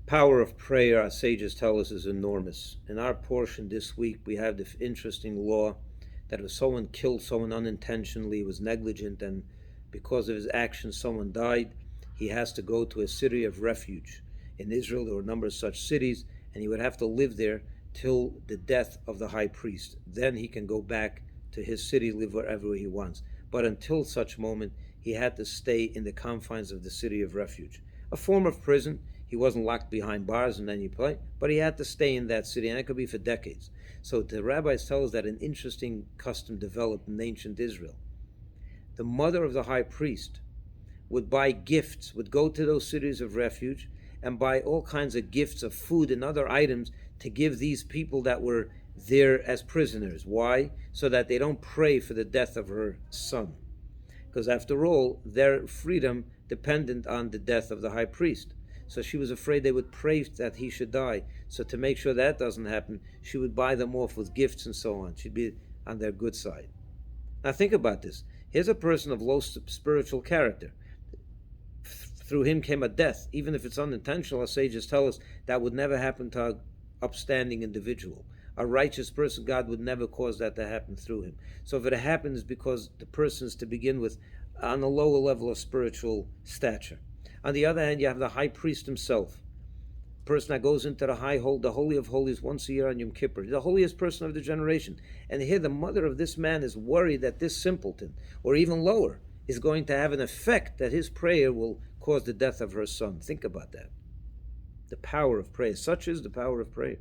Power of prayer, our sages tell us, is enormous. In our portion this week, we have the interesting law that if someone killed someone unintentionally, was negligent, and because of his actions someone died, he has to go to a city of refuge. In Israel, there were a number of such cities, and he would have to live there till the death of the high priest. Then he can go back to his city, live wherever he wants. But until such moment, he had to stay in the confines of the city of refuge. A form of prison. He wasn't locked behind bars and then you play, but he had to stay in that city, and it could be for decades. So the rabbis tell us that an interesting custom developed in ancient Israel. The mother of the high priest would buy gifts, would go to those cities of refuge and buy all kinds of gifts of food and other items to give these people that were there as prisoners. Why? So that they don't pray for the death of her son. Because after all, their freedom depended on the death of the high priest. So she was afraid they would pray that he should die. So to make sure that doesn't happen, she would buy them off with gifts and so on. She'd be on their good side. Now think about this. Here's a person of low spiritual character. Through him came a death. Even if it's unintentional, our sages tell us that would never happen to an upstanding individual. A righteous person, God would never cause that to happen through him. So if it happens, because the person is to begin with on a lower level of spiritual stature. On the other hand, you have the high priest himself, a person that goes into the the Holy of Holies once a year on Yom Kippur, the holiest person of the generation. And here the mother of this man is worried that this simpleton, or even lower, is going to have an effect that his prayer will cause the death of her son. Think about that. The power of prayer. Such is the power of prayer.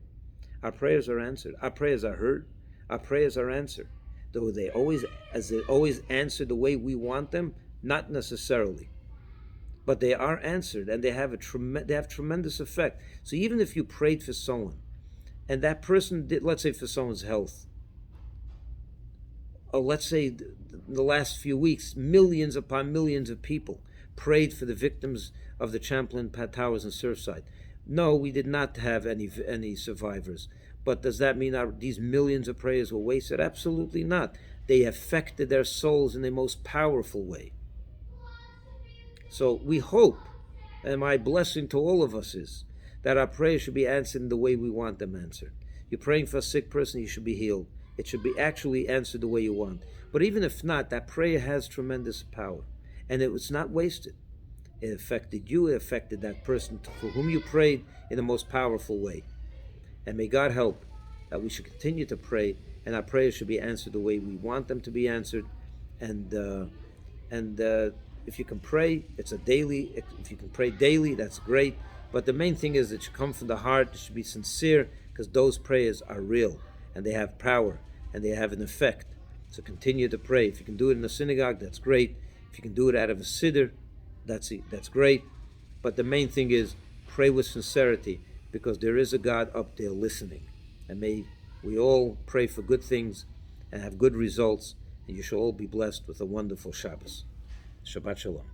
Our prayers are answered. Our prayers are heard. Our prayers are answered. Though they always answer the way we want them, not necessarily. But they are answered, and they have tremendous effect. So even if you prayed for someone, and that person did, let's say for someone's health, or let's say in the last few weeks, millions upon millions of people prayed for the victims of the Champlain Towers in Surfside. No, we did not have any survivors. But does that mean these millions of prayers were wasted? Absolutely not. They affected their souls in the most powerful way. So we hope, and my blessing to all of us is, that our prayers should be answered in the way we want them answered. You're praying for a sick person, you should be healed. It should be actually answered the way you want. But even if not, that prayer has tremendous power. And it was not wasted. It affected you, it affected that person for whom you prayed in the most powerful way. And may God help that we should continue to pray, and our prayers should be answered the way we want them to be answered. And if you can pray, it's a daily. If you can pray daily, that's great. But the main thing is it should come from the heart. It should be sincere, because those prayers are real, and they have power, and they have an effect. So continue to pray. If you can do it in a synagogue, that's great. If you can do it out of a siddur, that's great. But the main thing is pray with sincerity, because there is a God up there listening. And may we all pray for good things and have good results, and you shall all be blessed with a wonderful Shabbos. Shabbat Shalom.